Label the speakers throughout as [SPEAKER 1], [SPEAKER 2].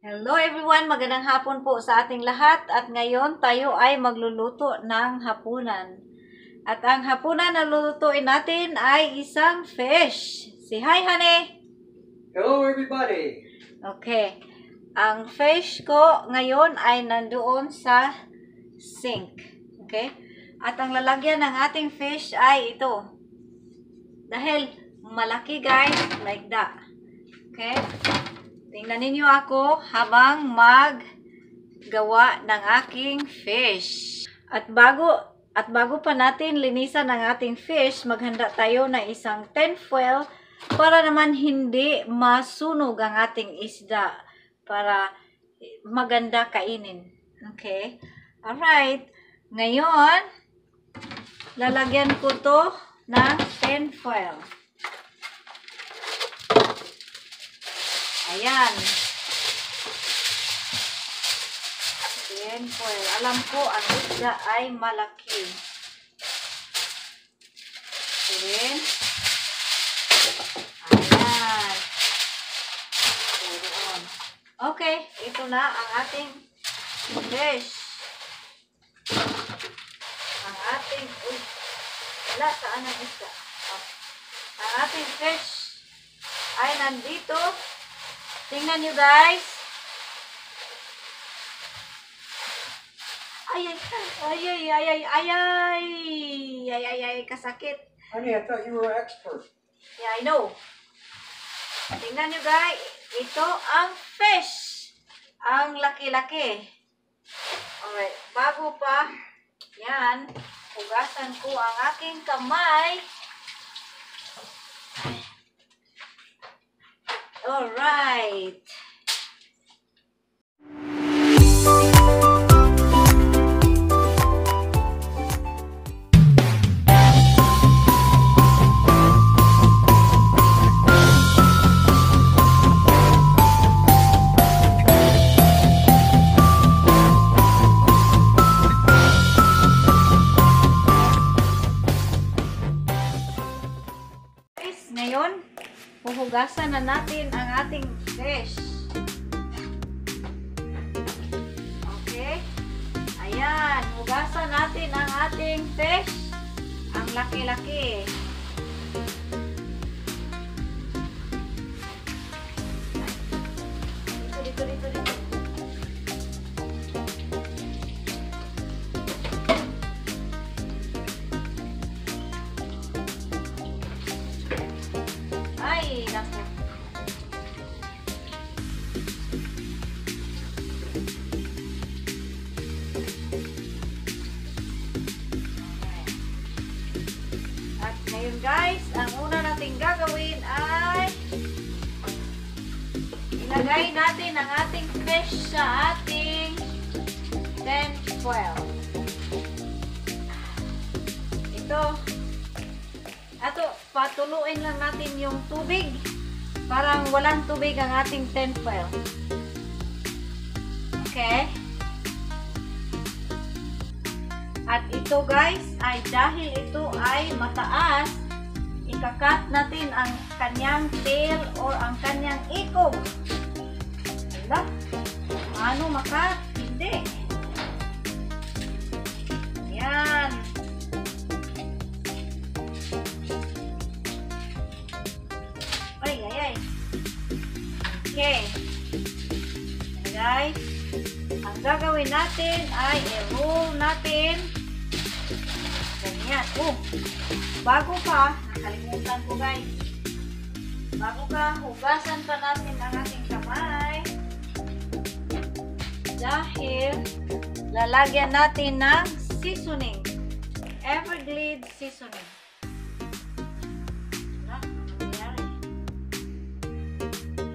[SPEAKER 1] Hello everyone, magandang hapon po sa ating lahat at ngayon tayo ay magluluto ng hapunan. At ang hapunan na lulutuin natin ay isang fish. Say hi, honey!
[SPEAKER 2] Hello everybody!
[SPEAKER 1] Okay, ang fish ko ngayon ay nandoon sa sink. Okay? At ang lalagyan ng ating fish ay ito. Dahil malaki guys, like that. Okay? Tingnan ninyo ako habang maggawa ng aking fish. At bago pa natin linisan ang ating fish, maghanda tayo ng isang tinfoil para naman hindi masunog ang ating isda para maganda kainin. Okay? Alright. Ngayon, lalagyan ko to ng tinfoil. Ayan. Tinfoil. Alam ko, ang isda ay malaki. Ayan. Ayan. Okay. Ito na ang ating fish. Ang ating, wala, saan ang isda? Oh. Ang ating fish ay nandito. Tingnan nyo guys. Ay, kasakit.
[SPEAKER 2] Honey, I thought you were an expert.
[SPEAKER 1] Yeah, I know. Tingnan nyo guys. Ito ang fish. Ang laki-laki. Alright, bago pa yan, hugasan ko ang aking kamay. Alright. Ngayon, huhugasan na natin ang ating fish. Okay? Ayan, hugasan natin ang ating fish. Ang laki-laki. Dito. Ay, naku. At ngayon guys, ang una nating gagawin ay ilagay natin ang ating fish sa ating tinfoil. Ito, patuluin lang natin yung tubig. Parang walang tubig ang ating tinfoil. Okay? At ito guys, ay dahil ito ay mataas, ikakat natin ang kanyang tail or ang kanyang ikog. Diba? Ano makat? Hindi. Yan. Ay. Okay. Guys, ang gagawin natin ay i-roll natin. Ganyan. Bago pa, nakalimutan ko guys. Bago pa, hugasan pa natin ang ating kamay. Dahil, lalagyan natin ng seasoning. Everglade seasoning.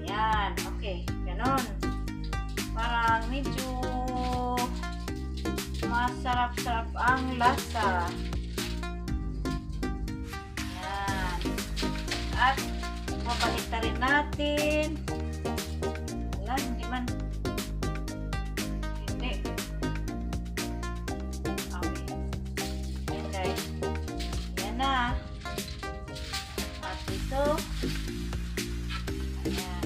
[SPEAKER 1] Yan. Okay. Ganon. Parang medyo masarap-sarap ang lasa. Yan. At mapalitan rin natin. Wala, hindi man. Hindi. Okay. Yan guys. Yan na. At ito. Ayan.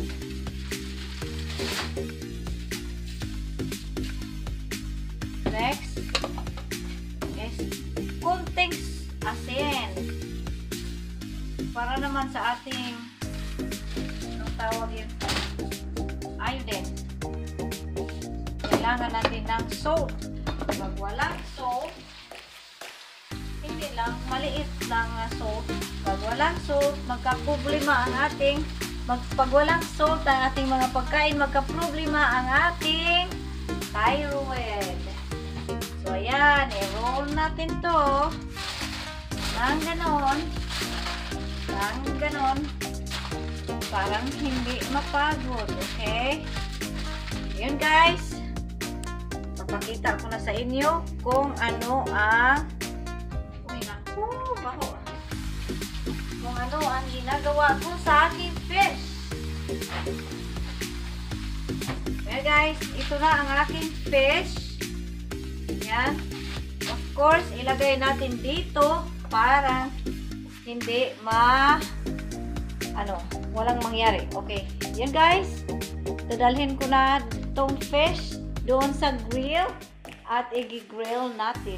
[SPEAKER 1] naman sa ating, anong tawag yun? Iodine. Kailangan natin ng soap. Pag walang soap, hindi lang, maliit lang na soap. Pag walang soap, magka-problema ang ating, pag walang salt ang ating mga pagkain, magka-problema ang ating thyroid. So, ayan, i-roll natin to ng ganon. Ng ganon. Parang hindi mapagod, okay? Yun guys. Papakita ko na sa inyo kung ano ang baho. Kung ano ang ginagawa ko sa aking fish. Okay guys, ito na ang aking fish. Yan. Of course, ilagay natin dito para hindi walang mangyari. Okay. Yan guys. Dadalhin ko na itong fish doon sa grill at i-grill natin.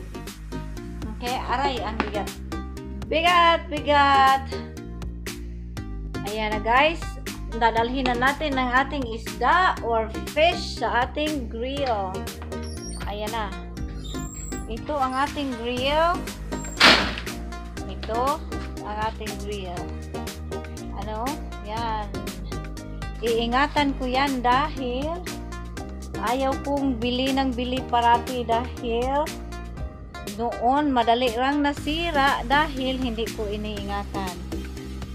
[SPEAKER 1] Okay, aray, ang bigat. Bigat. Ayan na guys. Dadalhin na natin ang ating isda or fish sa ating grill. Ayan na. Ito ang ating grill. Ito ang ating grill. Ano? Yan. Iingatan ko yan dahil ayaw kong bili ng bili parati dahil noon madali lang nasira dahil hindi ko iniingatan.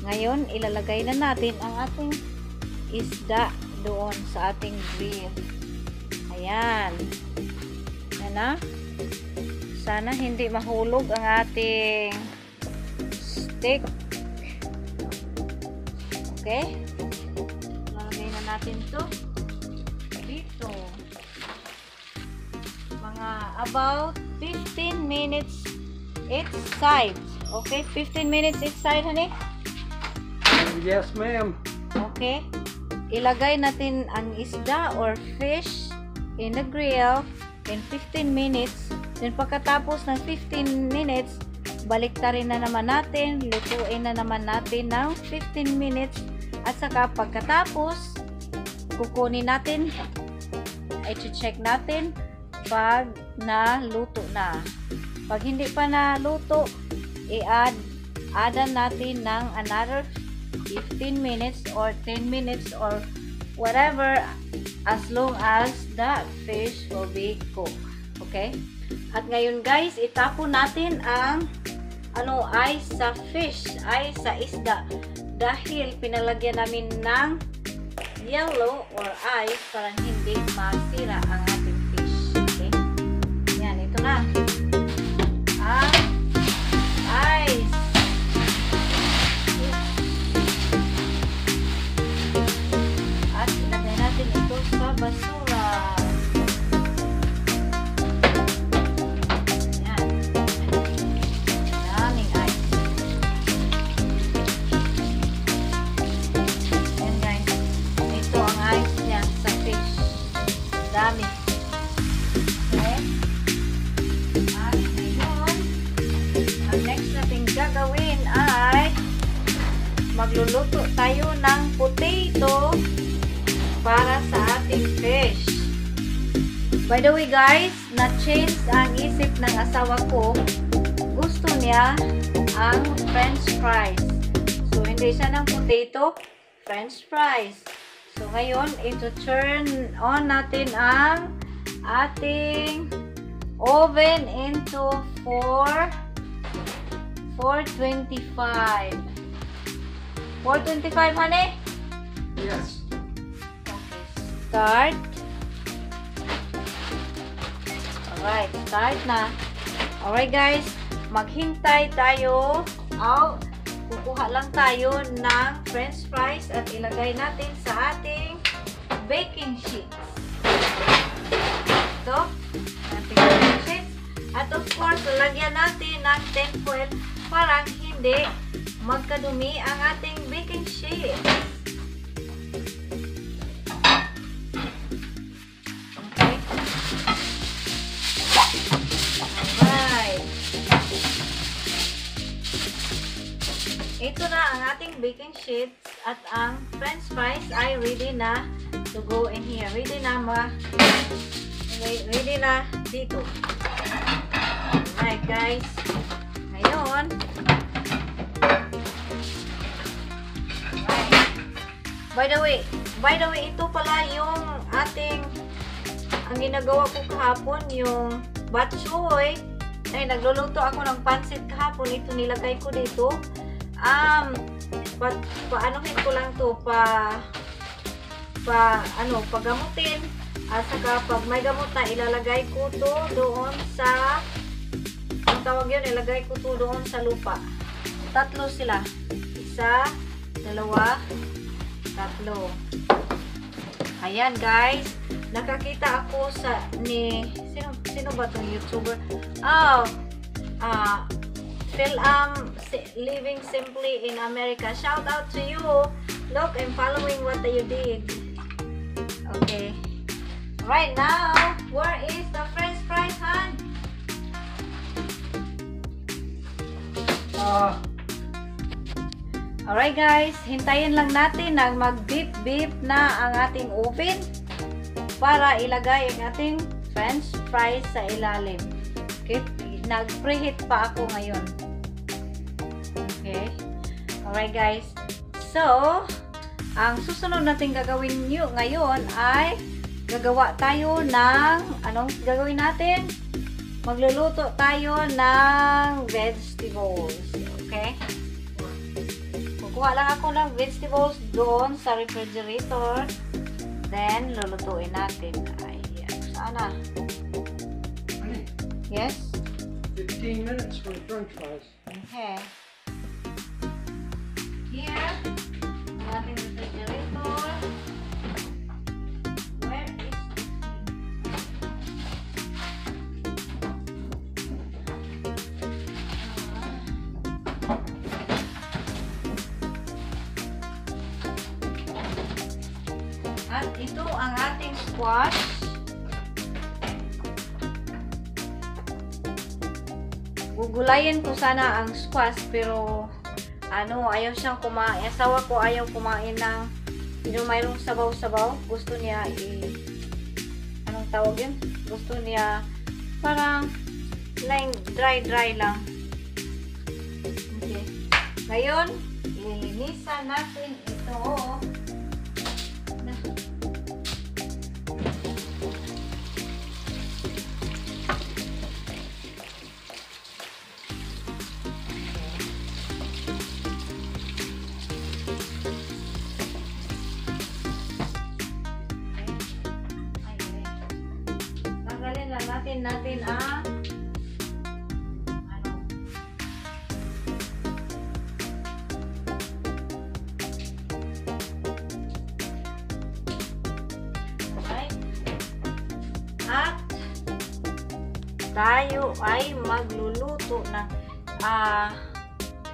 [SPEAKER 1] Ngayon, ilalagay na natin ang ating isda doon sa ating grill. Ayan. Yan na. Sana hindi mahulog ang ating stick. Okay. Lalagay na natin to dito. Mga about 15 minutes each side. Okay, 15 minutes each side, honey?
[SPEAKER 2] Yes, ma'am.
[SPEAKER 1] Okay. Ilagay natin ang isda or fish in the grill in 15 minutes. Then pagkatapos ng 15 minutes, baliktarin na naman natin, lutuin na naman natin ng 15 minutes. At saka pagkatapos, kukunin natin, i-check natin pag naluto na. Pag hindi pa naluto, i-add natin ng another 15 minutes or 10 minutes or whatever as long as the fish will be cooked. Okay? At ngayon guys, itapon natin ang ice sa fish, ice sa isda. Dahil pinalagyan namin ng yellow or ice para hindi masira ang ating fish. Okay? Yan, ito na. Ang ice. At ilagay natin ito sa basura. Yan. Daming ice. Yan guys. Ito ang ice niya sa fish. Dami. Okay? At ngayon, ang next natin gagawin ay magluluto tayo ng potato para sa ating fish. By the way guys, na-change ang isip ng asawa ko. Gusto niya ang french fries. So, hindi siya ng potato, french fries. So, ngayon, ito turn on natin ang ating oven into 425. 425, honey?
[SPEAKER 2] Yes.
[SPEAKER 1] Okay, start. Alright, start na. Alright guys, maghintay tayo. Kukuha lang tayo ng french fries at ilagay natin sa ating baking sheets. Ito, ating baking sheets. At of course, lalagyan natin ng tinfoil para hindi magkadumi ang ating baking sheet. Okay. Alright. Ito na ang ang ating baking sheets at ang french fries ay ready na to go in here. Ready na dito. Alright guys. Ngayon, By the way, ito pala yung ating ang ginagawa ko kahapon, yung bok choy. Ay, nagluluto ako ng pansit kahapon. Ito nilagay ko dito. Paanohin ko lang to pagamutin. At saka pag may gamot na, ilalagay ko to doon sa ang tawag yun, ilagay ko to doon sa lupa. 3 sila. 1, 2, 3. Ayan guys, nakakita ako sa sino ba tong YouTuber? Living Simply in America. Shout out to you. Look, I'm following what you did. Okay. Right now, where is the french fries, Han? Alright guys, hintayin lang natin na mag-beep-beep na ang ating oven para ilagay ang ating french fries sa ilalim. Okay, nag-preheat pa ako ngayon. Okay, alright guys. So, ang susunod natin gagawin ngayon ay gagawa tayo ng, anong gagawin natin? Magluluto tayo ng vegetables. Okay? Kuha lang ako ng vegetables doon sa refrigerator. Then, lulutuin natin. Ayan. Sana.
[SPEAKER 2] Honey,
[SPEAKER 1] Yes?
[SPEAKER 2] 15 minutes for the french fries.
[SPEAKER 1] Okay. Here, ang ating refrigerator. Where is At ito ang ating squash. Gugulayin ko sana ang squash pero ayaw siyang kumain. Asawa ko ayaw kumain ng yung mayroong sabaw-sabaw. Gusto niya anong tawag yun? Gusto niya parang dry lang. Okay. Ngayon, lilinisan natin ito. Tanggalin lang natin ang at tayo ay magluluto ng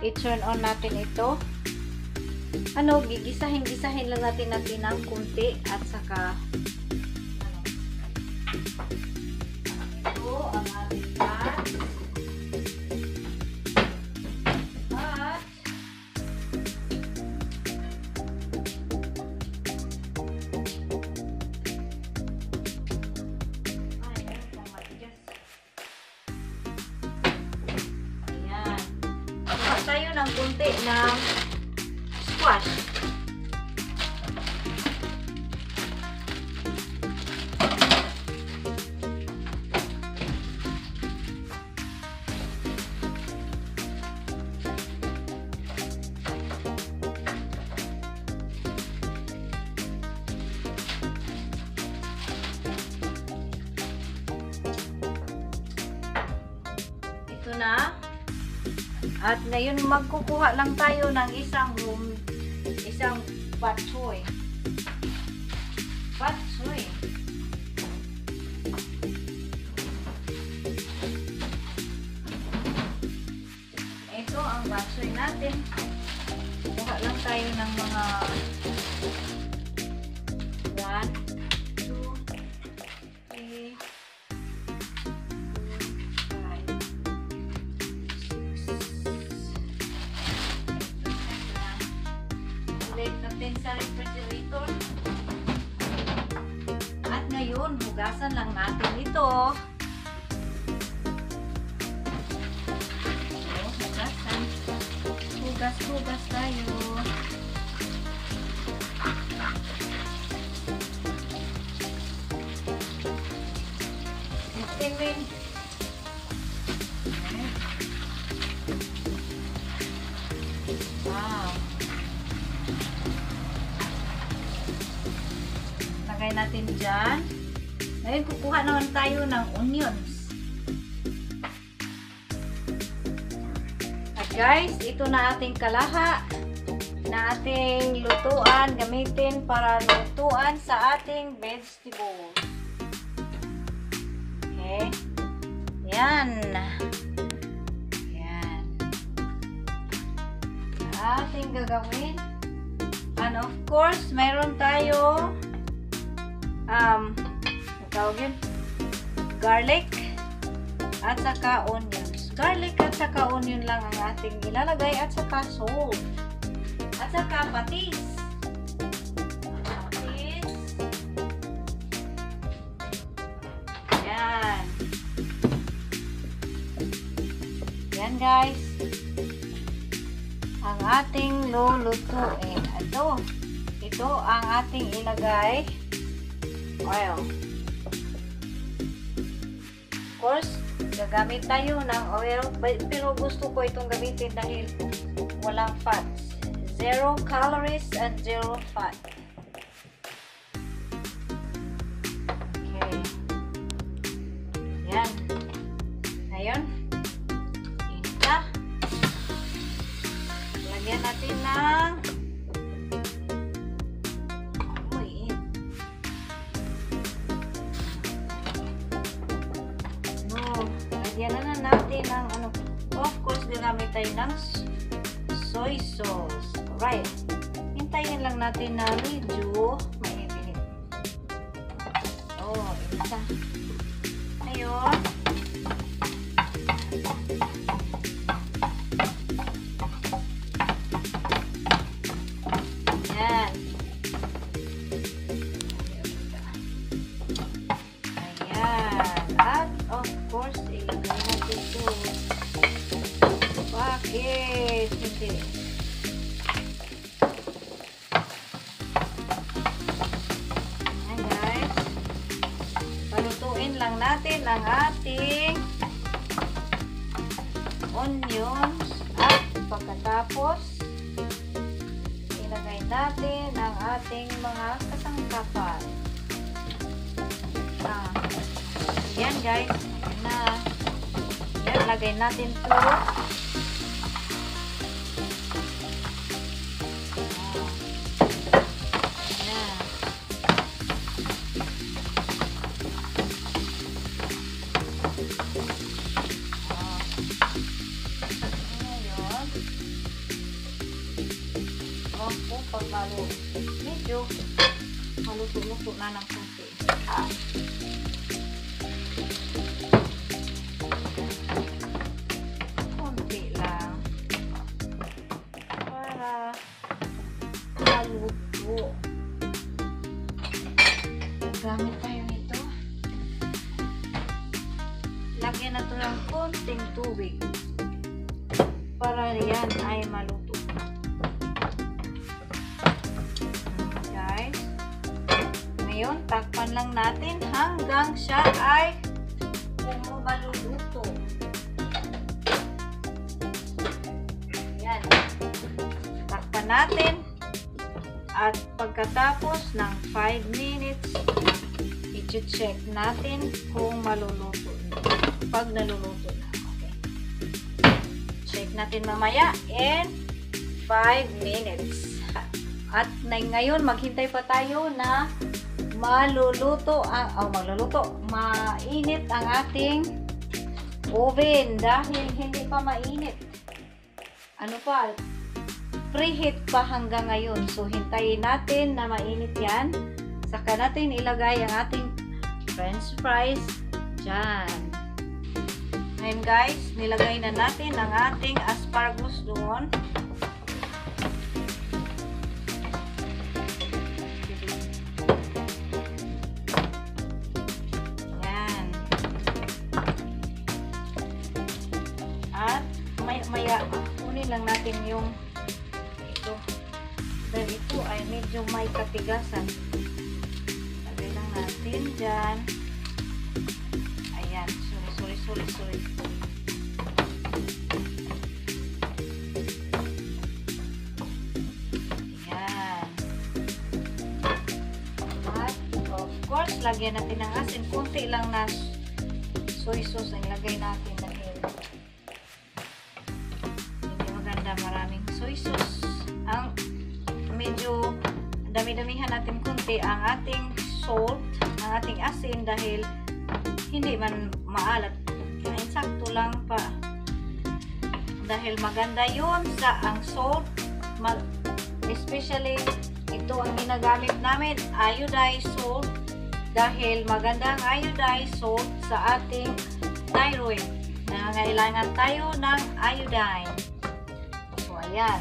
[SPEAKER 1] i-turn on natin ito. Gigisahin lang natin ng kunti at saka ito ang ating pan. At ayan. Gumawa tayo ng kunti ng squash. Ito na. At ngayon magkukuha lang tayo ng isang bok choy. Bok choy. Ito ang bok choy natin. Kuha lang tayo ng mga 1, 2, 3, 5, 6, ngayon, hugasan lang natin ito. So, hugasan. Hugas tayo. 15 minutes. Wow. Lagay natin dyan. Ngayon, kukuha naman tayo ng onions. At guys, ito na ating kalaha na ating lutuan, gamitin para lutuan sa ating vegetables. Okay. Yan. Yan. Ating gagawin. And of course, mayroon tayo tawag yun, garlic at saka onions. Garlic at saka onion lang ang ating ilalagay at saka salt. At saka patis. Patis. Yan. Yan guys. Ang ating lulutuin. Ito ang ating ilagay. Oil. Of course, gagamit tayo ng oil. Pero gusto ko itong gamitin dahil walang fats. 0 calories and 0 fat. Okay. Yan. Ngayon, inta. Lagyan natin ng lagyan na natin ng ano. Of course, gagamit tayo ng soy sauce. Right. Hintayin lang natin na medyo mainit-init. Oh, isa. Ayun. Ayan. Ayan. At of course, ilagay natin ito. Bakit? Hindi. Ayan guys. Palutuin lang natin ang ating onions at pagkatapos ilagay natin ang ating mga kasangkapan. Yan guys. Ayan na. Yan, lagay natin ito. Pag medyo maluto-luto na ng konti. Konti lang para maluto. Gamit tayo nito. Lagyan na ito ng konting tubig para yan ay maluto. Ngayon, takpan lang natin hanggang siya ay maluluto. Ayan. Takpan natin. At pagkatapos ng 5 minutes, i-check natin kung maluluto na. Pag naluluto na. Okay. Check natin mamaya in 5 minutes. At ngayon, maghintay pa tayo na mainit ang ating oven dahil hindi pa mainit. Ano pa? Preheat pa hanggang ngayon. So, hintayin natin na mainit yan. Saka natin ilagay ang ating french fries dyan. Ngayon guys, nilagay na natin ang ating asparagus doon. matigasan. Lagay lang natin dyan. Ayan. Sorry. Ayan. At, of course, lagyan natin ng asin. Kunti lang na soy sauce ang ilagay natin dahil hindi maganda maraming soy sauce. Ang medyo dami-damihan natin kunti ang ating salt, ang ating asin dahil hindi man maalat. Kaya sakto lang pa. Dahil maganda yun sa ang salt, especially ito ang ginagamit namin, iodized salt. Dahil magandang iodized salt sa ating thyroid. Nangangailangan tayo ng iodine. So, ayan.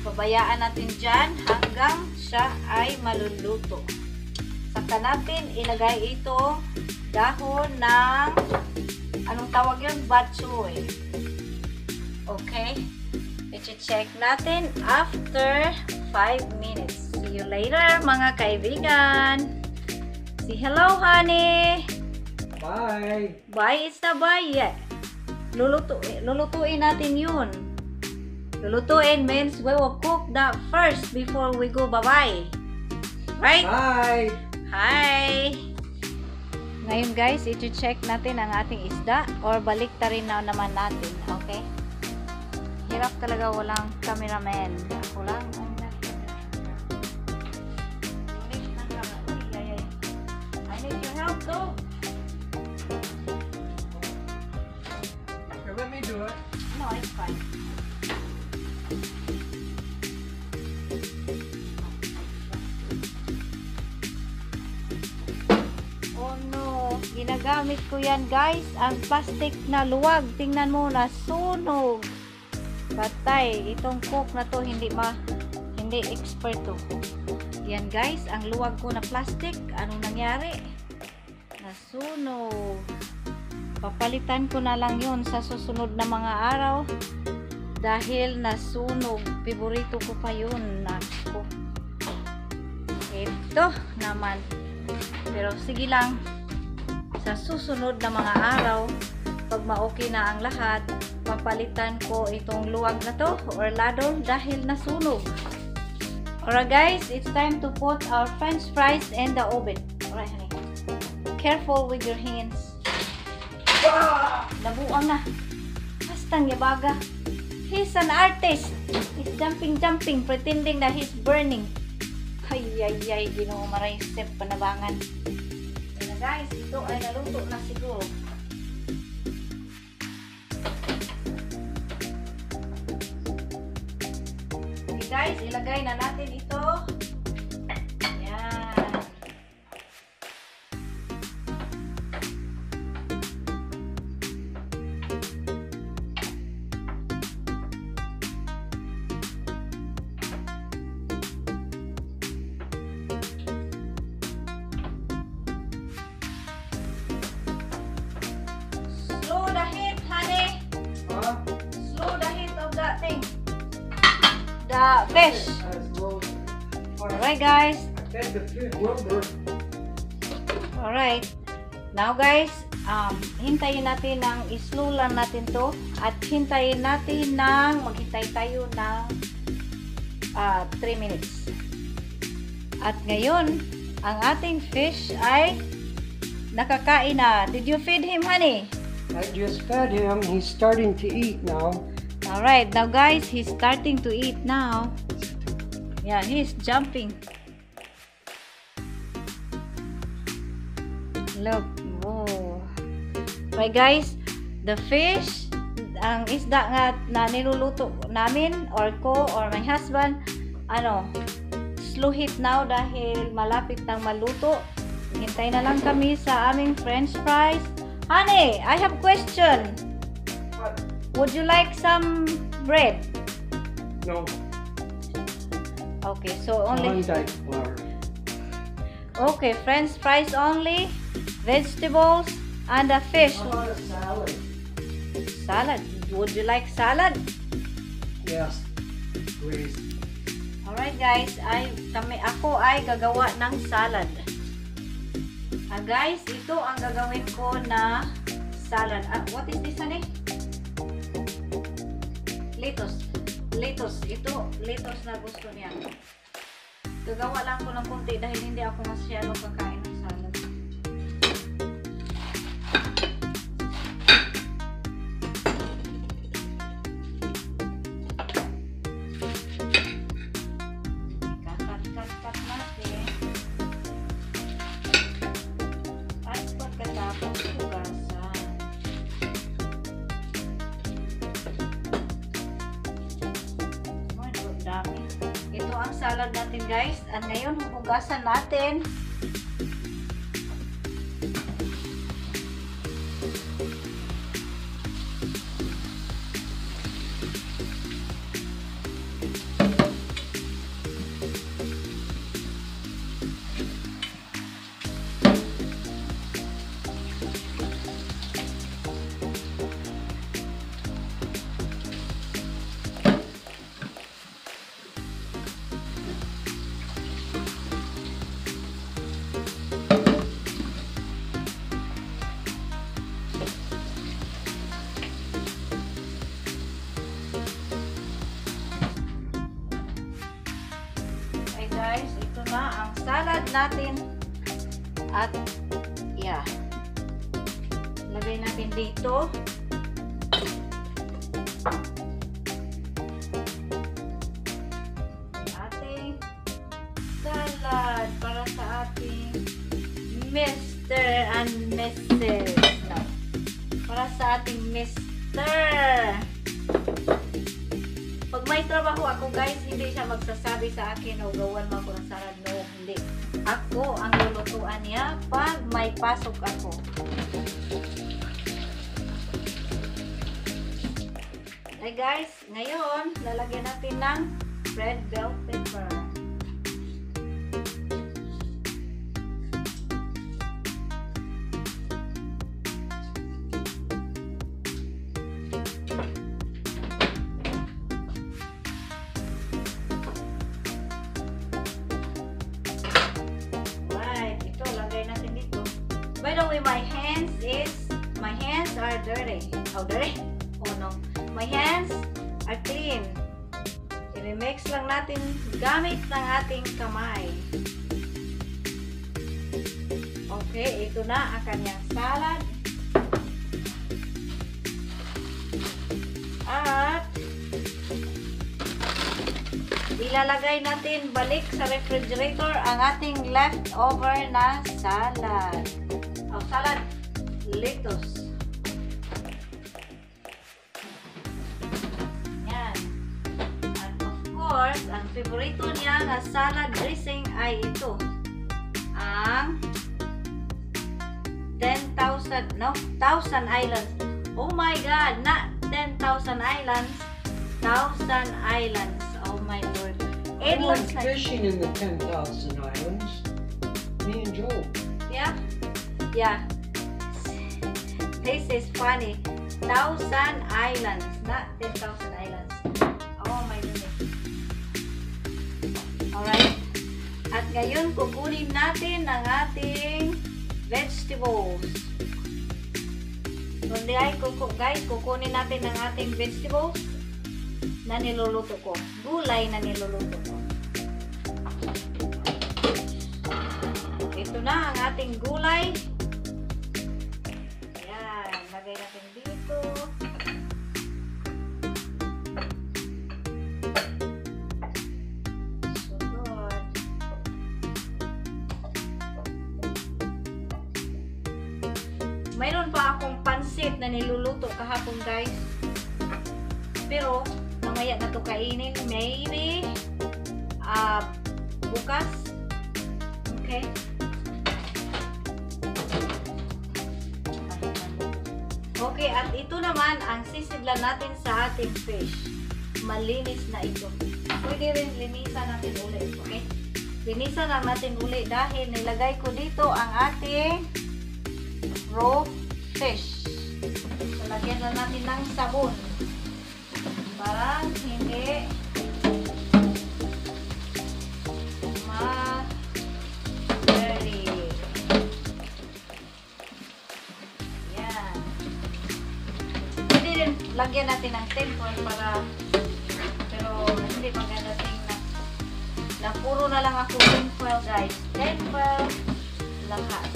[SPEAKER 1] Pabayaan natin dyan hanggang siya ay maluluto. Saka natin ilagay itong dahon ng, anong tawag yun? Batchoy. Okay? I-check natin after 5 minutes. See you later, mga kaibigan. Say hello, honey.
[SPEAKER 2] Bye.
[SPEAKER 1] Bye is na bye. Yeah. Lulutuin natin yun. Lulutuin means we will cook that first before we go bye-bye. Right?
[SPEAKER 2] Bye.
[SPEAKER 1] Hi! Ngayon guys, i-check natin ang ating isda or balik ta rin na naman natin. Okay? Hirap talaga walang cameraman. Ako lang. I need your help though.
[SPEAKER 2] Okay, let me do it.
[SPEAKER 1] No, it's fine. Oh no, ginagamit ko yan guys, ang plastic na luwag. Tingnan mo, nasunog. Patay, itong cook na to hindi expert to. Yan guys, ang luwag ko na plastic, anong nangyari? Nasunog. Papalitan ko na lang yun sa susunod na mga araw dahil nasunog. Favorito ko pa yun. Nako. Ito naman. Pero sige lang, sa susunod na mga araw, pag ma-okay na ang lahat, papalitan ko itong luwag na to or ladle dahil nasunog. Alright guys, it's time to put our french fries in the oven. Alright honey. Careful with your hands. Nabuang na. Bastang yabaga. He's an artist. He's jumping, pretending that he's burning. Ay, ginoo maray step panabangan. Yan na guys, ito ay naluto na siguro. Okay guys, ilagay na natin ito. Yan. Slow the heat, honey.
[SPEAKER 2] Huh?
[SPEAKER 1] Slow the heat of that thing. The fish. Alright guys.
[SPEAKER 2] I fed the fish lumber.
[SPEAKER 1] Alright. Now guys, hintayin natin ng islow lang natin to at hintayin natin ng maghintay tayo ng 3 minutes. At ngayon, ang ating fish ay nakakain na. Did you feed him, honey?
[SPEAKER 2] I just fed him. He's starting to eat now.
[SPEAKER 1] Alright, now guys, he's starting to eat now. Yeah, he's jumping. Look, whoa. Right guys, the fish, ang isda nga na niluluto namin or ko or my husband, slow heat now dahil malapit nang maluto. Hintay na lang kami sa aming french fries. Honey, I have a question.
[SPEAKER 2] What?
[SPEAKER 1] Would you like some bread?
[SPEAKER 2] No.
[SPEAKER 1] Okay, so only...
[SPEAKER 2] Klondike bar.
[SPEAKER 1] Okay, french fries only, vegetables, and a fish.
[SPEAKER 2] How about a salad?
[SPEAKER 1] Salad. Would you like salad?
[SPEAKER 2] Yes, please.
[SPEAKER 1] Alright guys, ako ay gagawa ng salad. Guys, ito ang gagawin ko na salad. What is this, honey? Lettuce. Lettuce. Ito, lettuce na gusto niya. Gagawa lang ko ng konti dahil hindi ako masyado kakain ng salad. Kat natin. At pagkatapos hugasan. Oh, dami. Ito ang salad natin guys. At ngayon hugasan natin. Guys, ito na ang salad natin. At yeah, lagay natin dito. Ating salad para sa ating Mr. and Mrs. No. Para sa ating Mr. Pag may trabaho ako guys, hindi siya magsasabi sa akin o gawan mo ako ng salad. No, hindi. Ako ang lulutuan niya pag may pasok ako. Okay guys, ngayon lalagyan natin ng red bell pepper. By the way, my hands are dirty. How dirty? Oh no. My hands are clean. I-mix lang natin gamit ng ating kamay. Okay, ito na ang kanyang salad. At ilalagay natin balik sa refrigerator ang ating leftover na salad. Salad lettuce. Yan. And of course, ang favorito niya na salad dressing ay ito. Ang 10,000 islands. Oh my God! Not 10,000 islands. 1,000 islands. Oh my Lord.
[SPEAKER 2] I went fishing in the 10,000 islands. Me and Joe.
[SPEAKER 1] Yeah. Yeah. This is funny. 1,000 islands, not 10,000 islands. Oh my goodness. Alright. At ngayon, kukunin natin ang ating vegetables. Kundi ay, guys, kukunin natin ang ating vegetables na niluluto ko. Gulay na niluluto ko. Ito na ang ating gulay. Lagay natin dito. So good. Mayroon pa akong pansit na niluluto kahapon guys. Pero mamaya na ito kainin. Maybe bukas. Okay. Okay, at ito naman ang sisidlan natin sa ating fish. Malinis na ito. Pwede rin linisan natin ulit, okay? Linisan lang natin ulit dahil nilagay ko dito ang ating raw fish. So, lagyan lang natin ng sabon. Para hindi lagyan natin ng tinfoil para, pero hindi maganda tingnan. Na puro na lang ako tinfoil guys. Tinfoil lahat.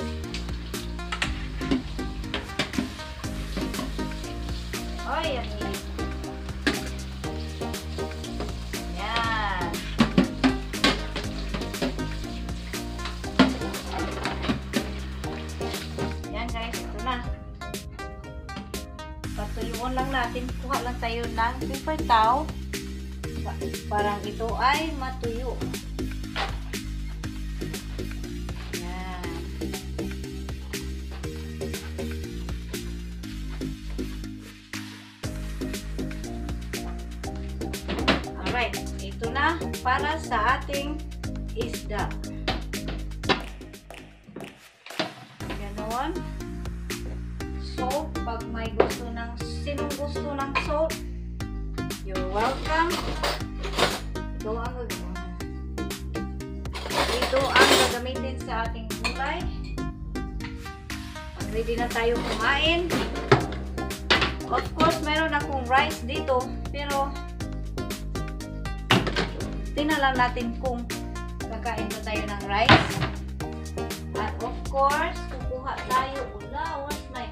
[SPEAKER 1] Ay, ang init. Yan. Yan guys, ito na. Patuyuan lang natin. Kuha lang tayo ng paper towel. Parang ito ay matuyo. Yan. Alright, ito na para sa ating isda. Ganon. Salt, pag may gusto ng, sinong gusto ng salt, you're welcome. Ito ang gagamitin sa ating gulay. Pag ready na tayo kumain. Of course, meron akong rice dito, pero tingnan lang natin kung kakain ba tayo ng rice. At of course, kukuha tayo. What's my...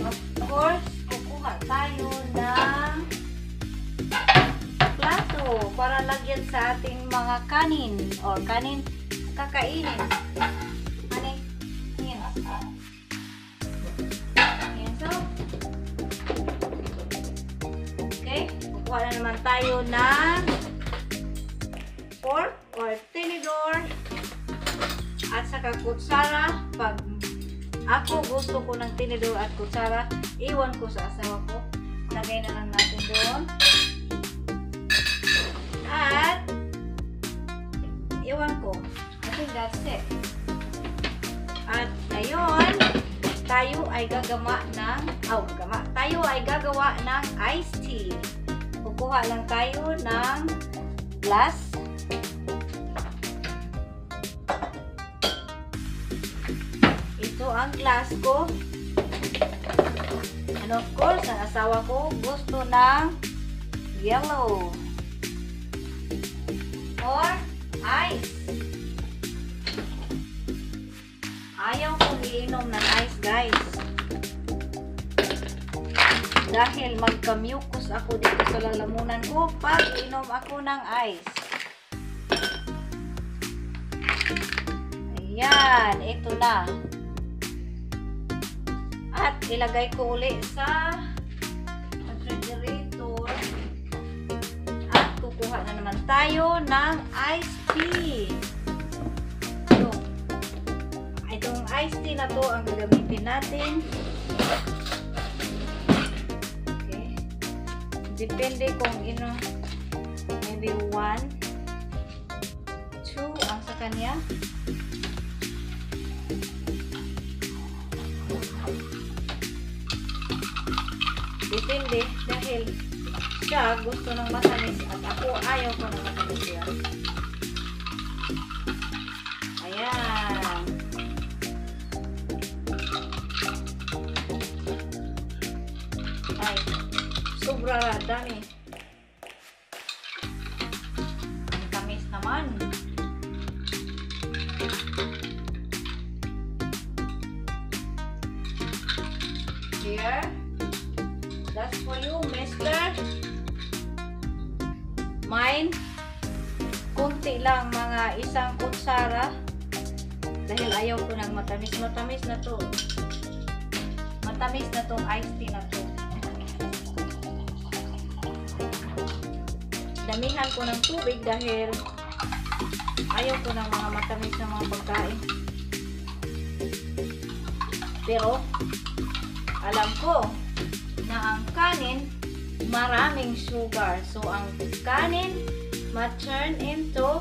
[SPEAKER 1] Of course, kukuha tayo ng plato para lagyan sa ating mga kanin or kanin kakainin. Kanin. Yan. Yan, so. Okay. Kukuha na naman tayo ng fork or tinidor at saka kutsara. Pag ako gusto ko ng tinidor at kutsara, iwan ko sa asawa ko. Lagay na lang natin doon. At iwan ko. I think that's it. At ngayon, tayo ay gagawa ng tayo ay gagawa ng iced tea. Kukuha lang tayo ng glass. Ito ang glass ko. And of course, ang asawa ko gusto ng yellow or ice. Ayaw kong iinom ng ice guys. Dahil magka-mucus ako dito sa lalamunan ko pag inom ako ng ice. Ayan, ito na. At ilagay ko uli sa refrigerator. At kukuha na naman tayo ng iced tea. Itong iced tea na to ang gagamitin natin. Okay. Depende kung maybe 1, 2 ang sa kanya. Depende dahil siya gusto ng matamis at ako ayaw ko ng matamis siya. Ayan. Ay, sobra dami. Ang tamis naman. Here. That's for you, mister. Mine, kunti lang, mga isang kutsara. Dahil ayaw ko ng matamis na to. Matamis na tong iced tea na to. Damihan ko ng tubig dahil ayaw ko ng mga matamis na mga pagkain. Pero, alam ko na ang kanin maraming sugar. So, ang kanin ma-turn into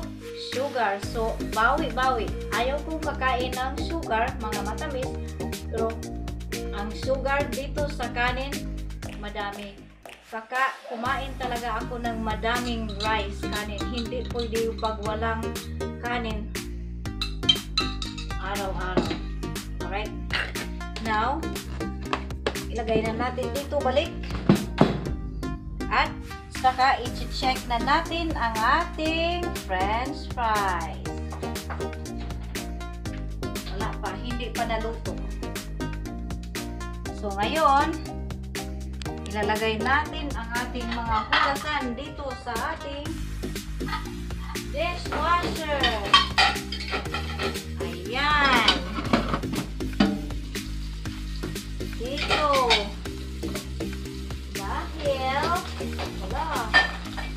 [SPEAKER 1] sugar. So, bawi-bawi. Ayaw kong kakain ng sugar, mga matamis. Pero, ang sugar dito sa kanin, madami. Kumain talaga ako ng madaming rice, kanin. Hindi pwede pag walang kanin araw-araw. Alright? Now, ilagay na natin dito balik. At saka i-check na natin ang ating french fries. Wala pa, hindi pa naluto. So ngayon, ilalagay natin ang ating mga hugasan dito sa ating dishwasher. Ayan. Dito. Dahil, wala,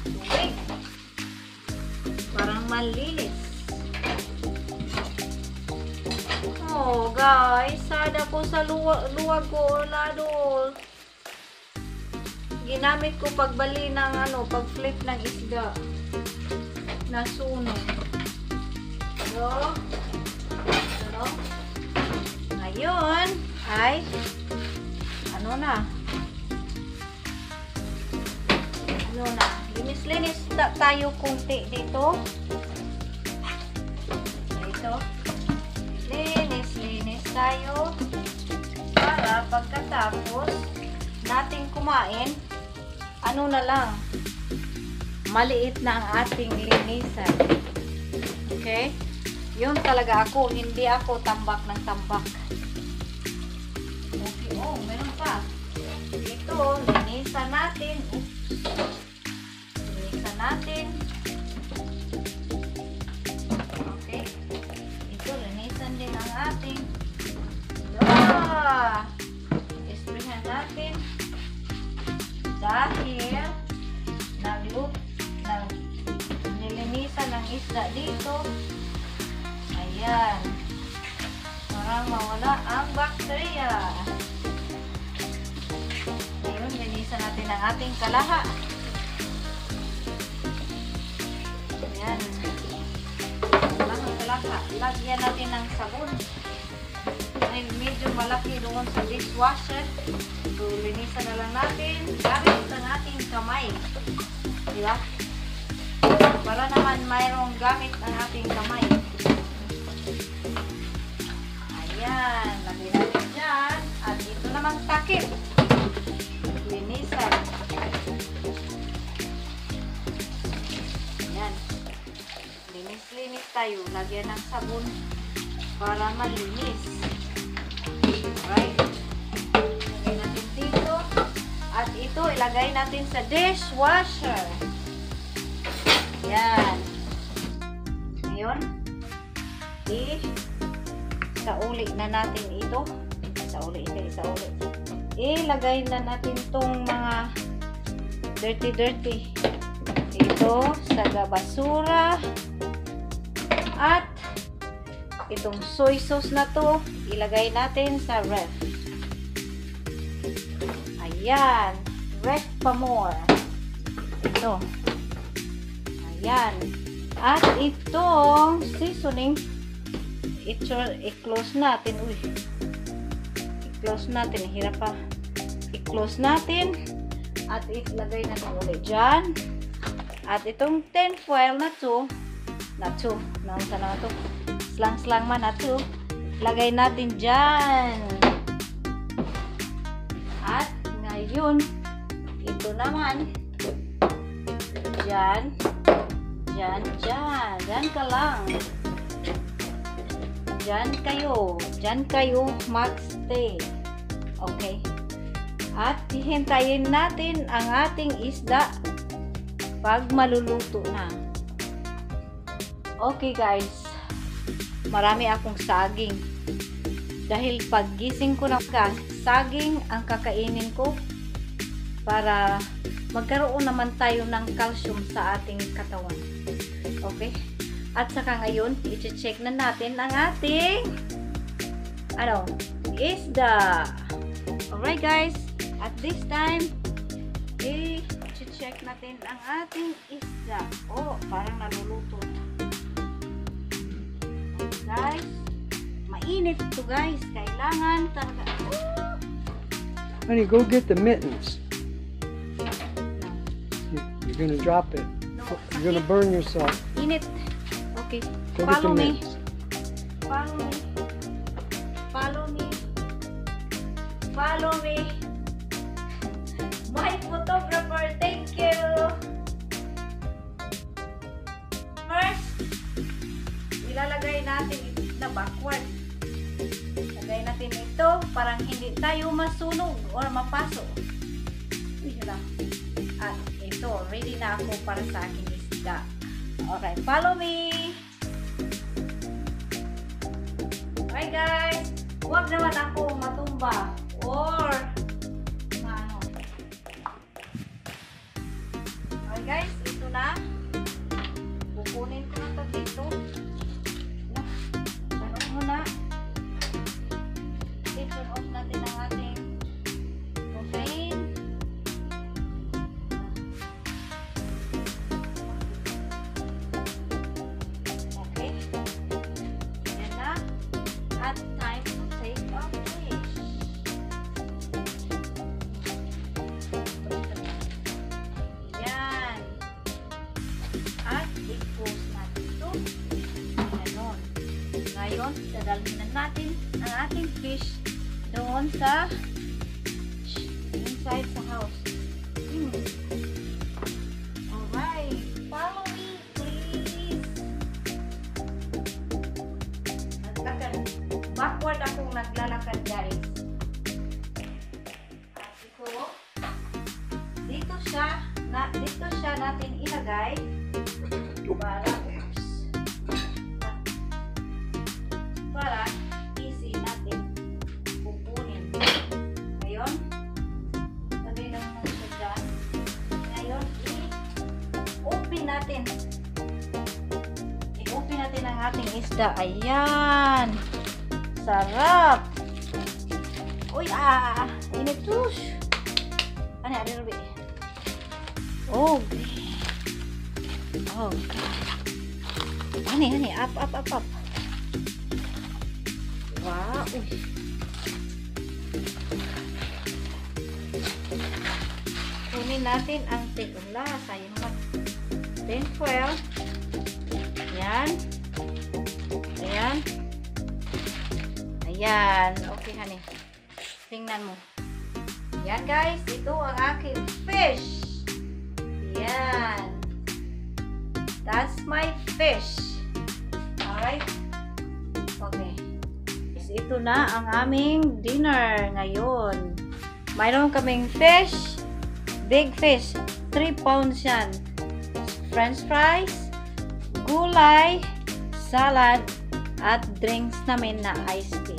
[SPEAKER 1] tubig. Parang malinis. Oh, guys, sada ko sa luwag ko, ladol. Ginamit ko pagbali ng pag-flip ng isda. Nasunog. So, ngayon ay linis-linis tayo kunti dito. Linis tayo para pagkatapos nating kumain, na lang, maliit na ang ating linisan. Okay? Yun talaga ako, hindi ako tambak ng tambak. Okay, meron pa. Ito, linisan natin. Linisan natin. Okay. Ito, linisan din ang ating isprihan natin. Dahil nilinisan ng isda dito. Ayan. Parang mawala ang bakterya. Ngayon, linisan natin ang ating kalaha. Ayan. Ang kalaha. Lagyan natin ng sabon. Ay, medyo malaki doon sa dishwasher. So, linisan na lang natin gamit ang ating kamay. Diba? Para naman mayroong gamit ang ating kamay. Ayan. Lagyan natin dyan. At ito naman takip. Linisan. Ayan. Linis-linis tayo. Lagyan ng sabon para malinis. Alright. Lagay natin dito. At ito, ilagay natin sa dishwasher. Yan. Ngayon, isauli na natin ito. Isauli. Ilagay na natin tong mga dirty. Ito, sa basura. At itong soy sauce na to, ilagay natin sa ref. Ayan. Ref pa more. Ito. Ayan. At itong seasoning, i-close natin. Uy. I-close natin. Hirap pa. I-close natin. At ilagay natin ulit dyan. At itong tin foil na to, naunsa na to, slang man na to, lagay natin dyan. At ngayon, ito naman, dyan ka lang. Dyan kayo magstay. Okay? At hihintayin natin ang ating isda pag maluluto na. Okay guys, marami akong saging. Dahil pag gising ko ng saging ang kakainin ko para magkaroon naman tayo ng calcium sa ating katawan. Okay? At saka ngayon, i-check na natin ang ating isda. Alright guys, at this time, i-check natin ang ating isda. Oh, parang naluluto na. Okay, guys, mainit ito guys. Kailangan talaga.
[SPEAKER 2] Honey, go get the mittens. You're gonna drop it.
[SPEAKER 1] No,
[SPEAKER 2] you're gonna burn yourself.
[SPEAKER 1] Init. Okay.
[SPEAKER 2] Go get the
[SPEAKER 1] Follow me.
[SPEAKER 2] mittens.
[SPEAKER 1] Follow me. Follow me. Follow me. backward. Lagay natin ito parang hindi tayo masunog or mapasok. Uy, hala. At ito, ready na ako para sa aking isda. Okay, follow me. Okay guys, huwag naman ako matumba or ano. Okay guys, ito na. Kukunin ko na ito dito. Turn muna. I-turn off natin ang ating propane. Okay. Yan na. At time to take a fish. Yan. At i-close natin ito. Ganon. Ngayon, dadalhin na natin ang ating fish doon sa inside sa house. Alright. Follow me, please. Naglakad. Backward akong naglalakad, guys. At ito, dito siya natin ilagay para easy natin kukunin. Ngayon, lagay lang siya dyan. Ngayon, i-open natin. I-open natin ang ating isda. Ayan. Sarap. Uy, init. Ano, Ruby? Oh, oh, honey, up. Wow. Kunin natin ang tinula. Sayang lang. 10, 12. Ayan. Ayan. Ayan. Okay, honey. Tingnan mo. Ayan, guys. Ito ang aking fish. Ayan. That's my fish. Alright. Okay. Ito na ang aming dinner ngayon. Mayroon kaming fish. Big fish. 3 pounds yan. French fries. Gulay. Salad. At drinks namin na iced tea.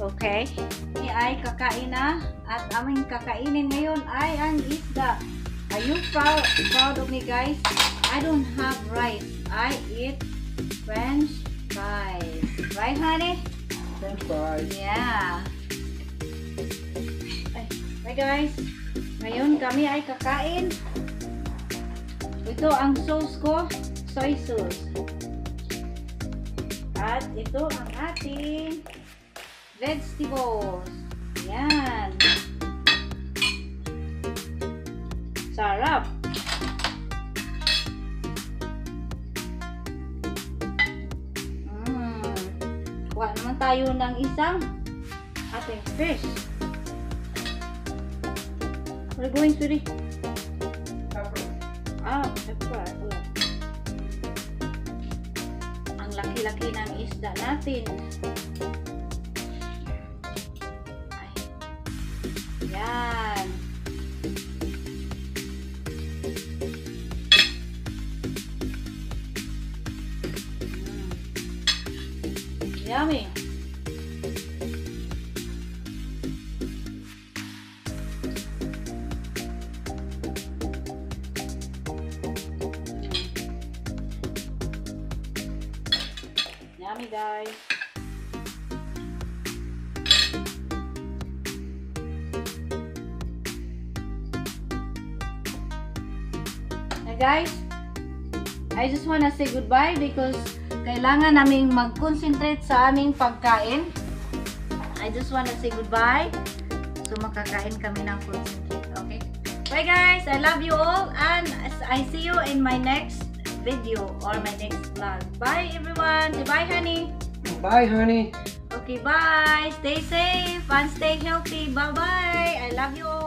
[SPEAKER 1] Okay? Ini ay kakain na. At aming kakainin ngayon ay ang isda. Are you proud of me, guys? I don't have rice. I eat French fries. Right, honey?
[SPEAKER 2] French fries.
[SPEAKER 1] Yeah. Hi, guys. Ngayon kami ay kakain. Ito ang sauce ko. Soy sauce. At ito ang ating vegetables. Yan. Sarap. Kuha naman tayo ng isang ating fish. What are you going, sweetie?
[SPEAKER 2] Pepper.
[SPEAKER 1] Pepper. Ang laki-laki ng isda natin. Ay. Yan. Yummy. Yummy, guys. Now, guys, I just wanna say goodbye because kailangan naming mag-concentrate sa aming pagkain. I just wanna say goodbye. So, makakain kami ng concentrate. Okay? Bye, guys. I love you all. And I see you in my next video or my next vlog. Bye, everyone. Say bye, honey.
[SPEAKER 2] Bye, honey.
[SPEAKER 1] Okay, bye. Stay safe and stay healthy. Bye-bye. I love you all.